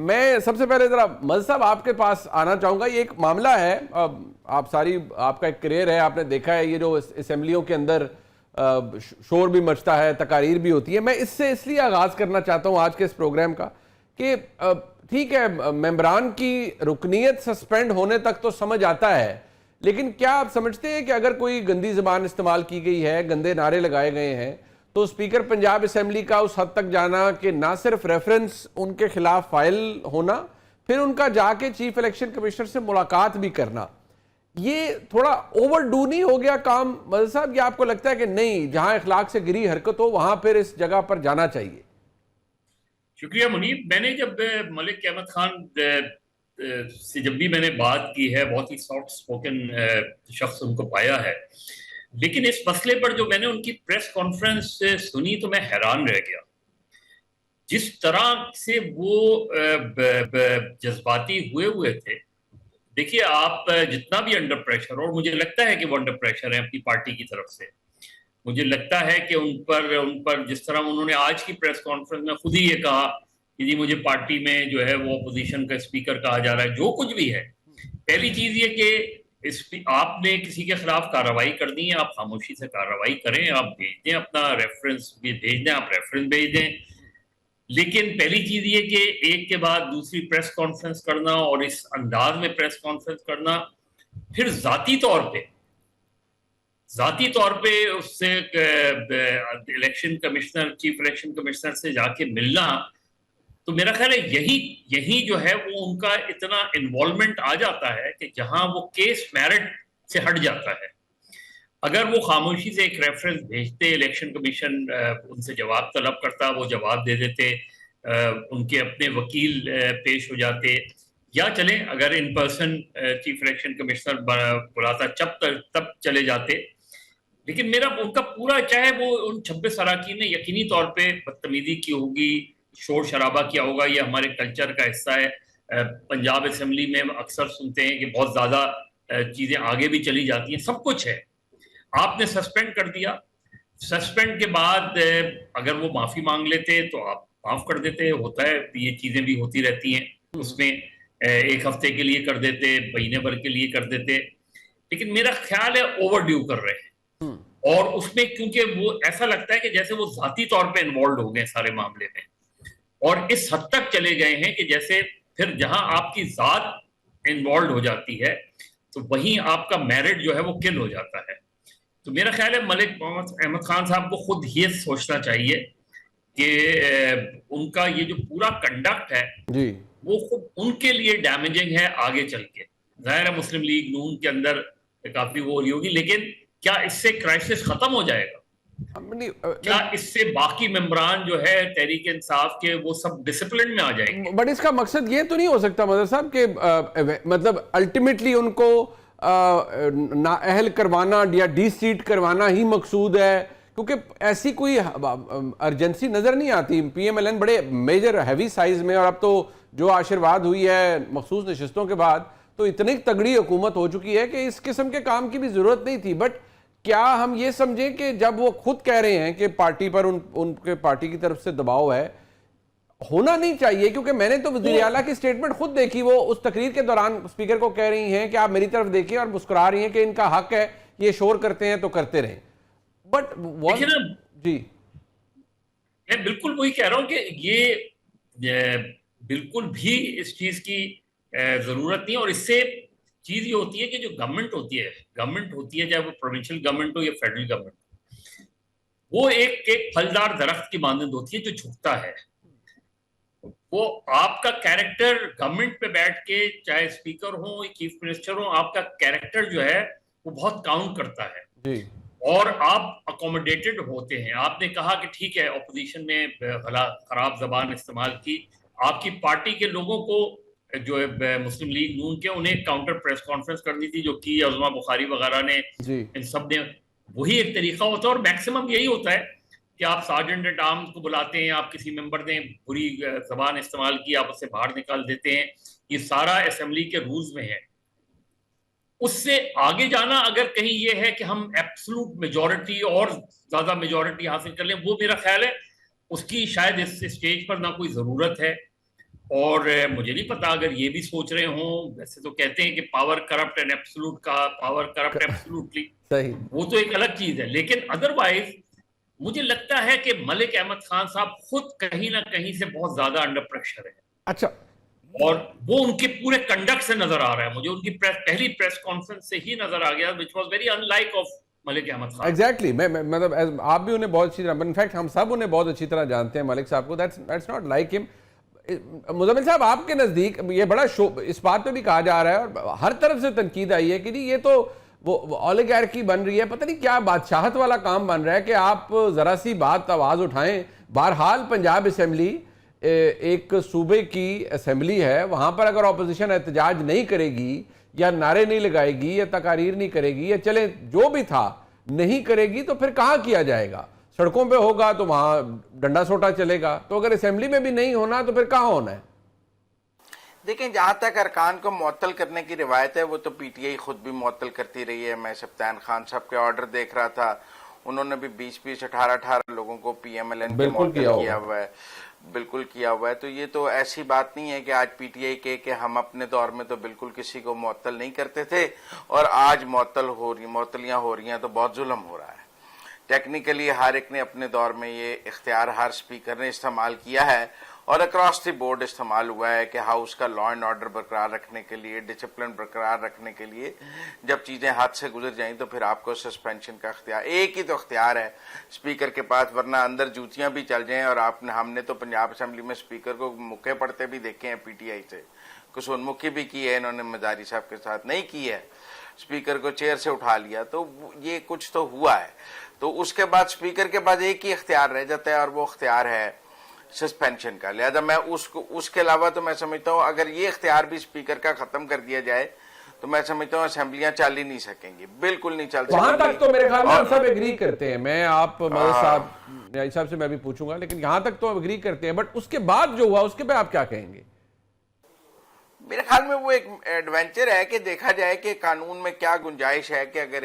میں سب سے پہلے ذرا مزید صاحب آپ کے پاس آنا چاہوں گا. یہ ایک معاملہ ہے, آپ کا ایک کریئر ہے, آپ نے دیکھا ہے یہ جو اسمبلیوں کے اندر شور بھی مچتا ہے, تقاریر بھی ہوتی ہے. میں اس لیے آغاز کرنا چاہتا ہوں آج کے اس پروگرام کا کہ ٹھیک ہے ممبران کی رکنیت سسپینڈ ہونے تک تو سمجھ آتا ہے, لیکن کیا آپ سمجھتے ہیں کہ اگر کوئی گندی زبان استعمال کی گئی ہے, گندے نعرے لگائے گئے ہیں, تو اسپیکر پنجاب اسمبلی کا اس حد تک جانا کہ نہ صرف ریفرنس ان کے خلاف فائل ہونا, پھر ان کا جا کے چیف الیکشن کمشنر سے ملاقات بھی کرنا, یہ تھوڑا اوور ڈو نہیں ہو گیا کام مدد صاحب؟ یہ آپ کو لگتا ہے کہ نہیں, جہاں اخلاق سے گری حرکت ہو وہاں پھر اس جگہ پر جانا چاہیے؟ شکریہ منیب. میں نے جب ملک احمد خان سے جب بھی میں نے بات کی ہے, بہت ہی سافٹ سپوکن شخص ان کو پایا ہے, لیکن اس مسئلے پر جو میں نے ان کی پریس کانفرنس سنی تو میں حیران رہ گیا. جس طرح سے وہ جذباتی ہوئے تھے. دیکھیے آپ جتنا بھی انڈر پریشر, اور مجھے لگتا ہے کہ وہ انڈر پریشر ہیں اپنی پارٹی کی طرف سے, مجھے لگتا ہے کہ ان پر جس طرح انہوں نے آج کی پریس کانفرنس میں خود ہی یہ کہا کہ جی مجھے پارٹی میں جو ہے وہ اپوزیشن کا اسپیکر کہا جا رہا ہے, جو کچھ بھی ہے. پہلی چیز یہ کہ آپ نے کسی کے خلاف کارروائی کرنی ہے, آپ خاموشی سے کارروائی کریں, آپ بھیج دیں اپنا ریفرنس بھی بھیج دیں, آپ ریفرنس بھیج دیں. لیکن پہلی چیز یہ کہ ایک کے بعد دوسری پریس کانفرنس کرنا اور اس انداز میں پریس کانفرنس کرنا, پھر ذاتی طور پہ اس سے election commissioner, chief election commissioner سے جا کے ملنا, تو میرا خیال ہے یہی جو ہے وہ ان کا اتنا انوالومنٹ آ جاتا ہے کہ جہاں وہ کیس میرٹ سے ہٹ جاتا ہے. اگر وہ خاموشی سے ایک ریفرنس بھیجتے, الیکشن کمیشن ان سے جواب طلب کرتا, وہ جواب دے دیتے, ان کے اپنے وکیل پیش ہو جاتے, یا چلیں اگر in person chief election commissioner بلاتا تب چلے جاتے. لیکن میرا ان کا پورا, چاہے وہ ان 26 اراکین نے یقینی طور پہ بدتمیزی کی ہوگی, شور شرابہ کیا ہوگا, یہ ہمارے کلچر کا حصہ ہے. پنجاب اسمبلی میں اکثر سنتے ہیں کہ بہت زیادہ چیزیں آگے بھی چلی جاتی ہیں, سب کچھ ہے. آپ نے سسپینڈ کر دیا, سسپینڈ کے بعد اگر وہ معافی مانگ لیتے تو آپ معاف کر دیتے, ہوتا ہے یہ چیزیں بھی ہوتی رہتی ہیں. اس میں ایک ہفتے کے لیے کر دیتے, مہینے بھر کے لیے کر دیتے, لیکن میرا خیال ہے اوور ڈیو کر رہے ہیں. اور اس میں کیونکہ وہ ایسا لگتا ہے کہ جیسے وہ ذاتی طور پہ انوالوڈ ہو گئے سارے معاملے میں, اور اس حد تک چلے گئے ہیں کہ جیسے پھر جہاں آپ کی ذات انوالوڈ ہو جاتی ہے تو وہیں آپ کا میرٹ جو ہے وہ کل ہو جاتا ہے. تو میرا خیال ہے ملک احمد خان صاحب کو خود یہ سوچنا چاہیے کہ ان کا یہ جو پورا کنڈکٹ ہے وہ خود ان کے لیے ڈیمیجنگ ہے آگے چل کے. ظاہر ہے مسلم لیگ نون کے اندر کافی وہ ہو ہوگی, لیکن کیا اس سے کرائسس ختم ہو جائے گا؟ کیا اس سے باقی ممبران جو ہے تحریک انصاف کے وہ سب ڈسپلن میں آ جائیں گے؟ بٹ اس کا مقصد یہ تو نہیں ہو سکتا مدر صاحب کہ مطلب الٹیمیٹلی ان کو نااہل کروانا یا ڈی سیٹ کروانا ہی مقصود ہے, کیونکہ ایسی کوئی ارجنسی نظر نہیں آتی. پی ایم ایل این بڑے میجر ہیوی سائز میں, اور اب تو جو آشرواد ہوئی ہے مخصوص نشستوں کے بعد تو اتنی تگڑی حکومت ہو چکی ہے کہ اس قسم کے کام کی بھی ضرورت نہیں تھی. بٹ کیا ہم یہ سمجھیں کہ جب وہ خود کہہ رہے ہیں کہ پارٹی پر ان کے پارٹی کی طرف سے دباؤ ہے, ہونا نہیں چاہیے؟ کیونکہ میں نے تو وزیر اعلیٰ کی سٹیٹمنٹ خود دیکھی, وہ اس تقریر کے دوران اسپیکر کو کہہ رہی ہیں کہ آپ میری طرف دیکھیں اور مسکرا رہی ہیں کہ ان کا حق ہے, یہ شور کرتے ہیں تو کرتے رہیں. بٹ جی میں بالکل وہی کہہ رہا ہوں کہ یہ بالکل بھی اس چیز کی ضرورت نہیں. اور اس سے چیز یہ ہوتی ہے کہ جو گورنمنٹ ہوتی ہے چاہے وہ پروونشل گورنمنٹ ہو یا فیڈرل گورنمنٹ, وہ ایک پھلدار درخت کی مانند ہوتی ہے جو جھکتا ہے. وہ آپ کا کیریکٹر گورنمنٹ پہ بیٹھ کے, چاہے اسپیکر ہوں چیف منسٹر ہوں, آپ کا کیریکٹر جو ہے وہ بہت کاؤنٹ کرتا ہے اور آپ اکوموڈیٹڈ ہوتے ہیں. آپ نے کہا کہ ٹھیک ہے اپوزیشن نے خراب زبان استعمال کی, آپ کی پارٹی کے لوگوں کو جو مسلم لیگ نون کے, انہیں کاؤنٹر پریس کانفرنس کرنی تھی, جو کی عظمہ بخاری وغیرہ نے, ان سب نے. وہی ایک طریقہ ہوتا ہے, اور میکسیمم یہی ہوتا ہے کہ آپ سارجنٹ ایٹ آرمز کو بلاتے ہیں, آپ کسی ممبر نے بری زبان استعمال کی, آپ اسے باہر نکال دیتے ہیں. یہ سارا اسمبلی کے رولز میں ہے. اس سے آگے جانا اگر کہیں یہ ہے کہ ہم ایبسلوٹ میجورٹی اور زیادہ میجورٹی حاصل کر لیں, وہ میرا خیال ہے اس کی شاید اس اسٹیج پر نہ کوئی ضرورت ہے. اور مجھے نہیں پتا اگر یہ بھی سوچ رہے ہوں، ویسے تو کہتے ہیں کہ پاور کرپٹ اینڈ ایبسولوٹ کا پاور کرپٹ ایبسولوٹلی، صحیح. وہ تو ایک الگ چیز ہے، لیکن ادروائز مجھے لگتا ہے کہ ملک احمد خان صاحب خود کہیں نہ کہیں سے بہت زیادہ انڈر پریشر ہے، اچھا. اور وہ ان کے پورے کنڈکٹ سے نظر آ رہا ہے. مجھے ان کی پہلی پریس کانفرنس سے ہی نظر آ گیا which was very unlike of Malik Ahmed Khan. Exactly. میں مطلب آپ بھی انہیں بہت اچھی طرح، انفیکٹ ہم سب انہیں بہت اچھی طرح جانتے ہیں ملک صاحب کو. دیٹس ناٹ لائک ہم. مزمل صاحب آپ کے نزدیک یہ بڑا اس بات پہ بھی کہا جا رہا ہے اور ہر طرف سے تنقید آئی ہے کہ جی یہ تو وہ اولیگارکی بن رہی ہے، پتہ نہیں کیا بادشاہت والا کام بن رہا ہے کہ آپ ذرا سی بات آواز اٹھائیں. بہرحال پنجاب اسمبلی ایک صوبے کی اسمبلی ہے، وہاں پر اگر اپوزیشن احتجاج نہیں کرے گی یا نعرے نہیں لگائے گی یا تقاریر نہیں کرے گی یا چلیں جو بھی تھا نہیں کرے گی تو پھر کہاں کیا جائے گا؟ سڑکوں پہ ہوگا تو وہاں ڈنڈا سوٹا چلے گا. تو اگر اسمبلی میں بھی نہیں ہونا تو پھر کہاں ہونا ہے؟ دیکھیں، جہاں تک ارکان کو معطل کرنے کی روایت ہے وہ تو پی ٹی آئی خود بھی معطل کرتی رہی ہے. میں سبطین خان صاحب کے آرڈر دیکھ رہا تھا، انہوں نے بھی 20 18 لوگوں کو پی ایم ایل این کے معطل کیا ہوا ہے. بالکل کیا ہوا ہے. تو یہ تو ایسی بات نہیں ہے کہ آج پی ٹی آئی کہ ہم اپنے دور میں تو بالکل کسی کو معطل نہیں کرتے تھے اور آج معطلیاں ہو رہی ہیں تو بہت ظلم ہو رہا ہے. ٹیکنیکلی ہر ایک نے اپنے دور میں یہ اختیار ہر سپیکر نے استعمال کیا ہے اور اکراس دی بورڈ استعمال ہوا ہے کہ ہاؤس کا لا اینڈ آرڈر برقرار رکھنے کے لیے، ڈسپلن برقرار رکھنے کے لیے جب چیزیں ہاتھ سے گزر جائیں تو پھر آپ کو سسپینشن کا اختیار، ایک ہی تو اختیار ہے سپیکر کے پاس، ورنہ اندر جوتیاں بھی چل جائیں. اور ہم نے تو پنجاب اسمبلی میں سپیکر کو مکے پڑتے بھی دیکھے ہیں پی ٹی آئی سے، قصور مکھی بھی کی ہے انہوں نے، مزاری صاحب کے ساتھ نہیں کی ہے، سپیکر کو چیئر سے اٹھا لیا. تو یہ کچھ تو ہوا ہے. تو اس کے بعد سپیکر کے بعد ایک ہی اختیار رہ جاتا ہے اور وہ اختیار ہے سسپینشن کا. لہذا میں اس کے علاوہ تو میں سمجھتا ہوں اگر یہ اختیار بھی سپیکر کا ختم کر دیا جائے تو میں سمجھتا ہوں اسمبلیاں چل ہی نہیں سکیں گی، بالکل نہیں چل سکیں گی. وہاں تک تو میرے خیال میں ہم سب ایگری کرتے ہیں. میں آپ مدد صاحب سے میں بھی پوچھوں گا، لیکن یہاں تک تو ایگری کرتے ہیں. بٹ اس کے بعد جو ہوا اس کے پہ آپ کیا کہیں گے؟ میرے خیال میں وہ ایک ایڈونچر ہے کہ دیکھا جائے کہ قانون میں کیا گنجائش ہے کہ اگر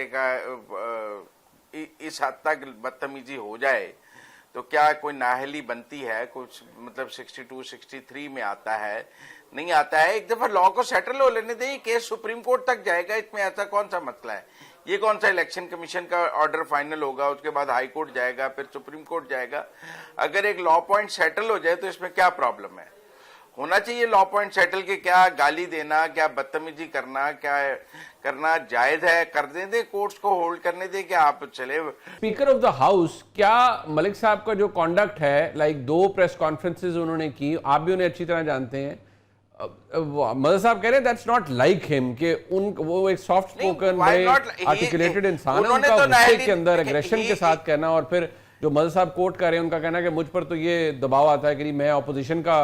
اس حد تک بدتمیزی ہو جائے تو کیا کوئی نااہلی بنتی ہے. کچھ مطلب 62 63 میں آتا ہے، نہیں آتا ہے. ایک دفعہ لا کو سیٹل ہو لینے دیں. یہ کیس سپریم کورٹ تک جائے گا، اس میں ایسا کون سا مسئلہ ہے؟ یہ کون سا الیکشن کمیشن کا آرڈر فائنل ہوگا، اس کے بعد ہائی کورٹ جائے گا، پھر سپریم کورٹ جائے گا. اگر ایک لا پوائنٹ سیٹل ہو جائے تو اس میں کیا پرابلم ہے؟ ہونا چاہیے لا پوائنٹ سیٹل کے. کیا گالی دینا، کیا بدتمیزی کرنا، کیا کرنا جائز ہے؟ کر دیں کورٹس کو ہولڈ کرنے دیں کہ آپ چلے. اسپیکر آف دا ہاؤس، کیا ملک صاحب کا جو کانڈکٹ ہے، لائک 2 پریس کانفرنسز انہوں نے کی، آپ بھی انہیں اچھی طرح جانتے ہیں، مدد صاحب کہہ رہے ہیں دیٹس ناٹ لائک ہم، کہ وہ ایک سافٹ اسپوکن بڑے آرٹیکولیٹڈ انسان ہے. ان کا غصے کے اندر ایگریشن کے ساتھ کہنا، اور پھر جو مدد صاحب کوٹ کر رہے ہیں ان کا کہنا ہے کہ مجھ پر تو یہ دباؤ آتا ہے کہ میں اپوزیشن کا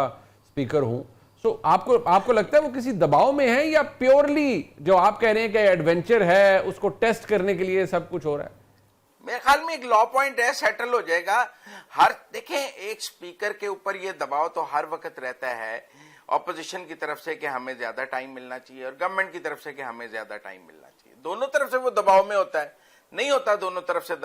اسپیکر ہوں. سو آپ کو لگتا ہے وہ کسی دباؤ میں ہے یا پیورلی جو آپ کہہ رہے ہیں کہ ایڈونچر ہے اس کو ٹیسٹ کرنے کے لیے سب کچھ ہو رہا ہے؟ میرے خیال میں ایک لا پوائنٹ ہے، سیٹل ہو جائے گا. دیکھیں ایک سپیکر کے اوپر یہ دباؤ تو ہر وقت رہتا ہے، اپوزیشن کی طرف سے کہ ہمیں زیادہ ٹائم ملنا چاہیے اور گورنمنٹ کی طرف سے کہ ہمیں زیادہ ٹائم ملنا چاہیے. دونوں طرف سے وہ دباؤ میں ہوتا ہے، نہیں ہوتا دونوں طرف سے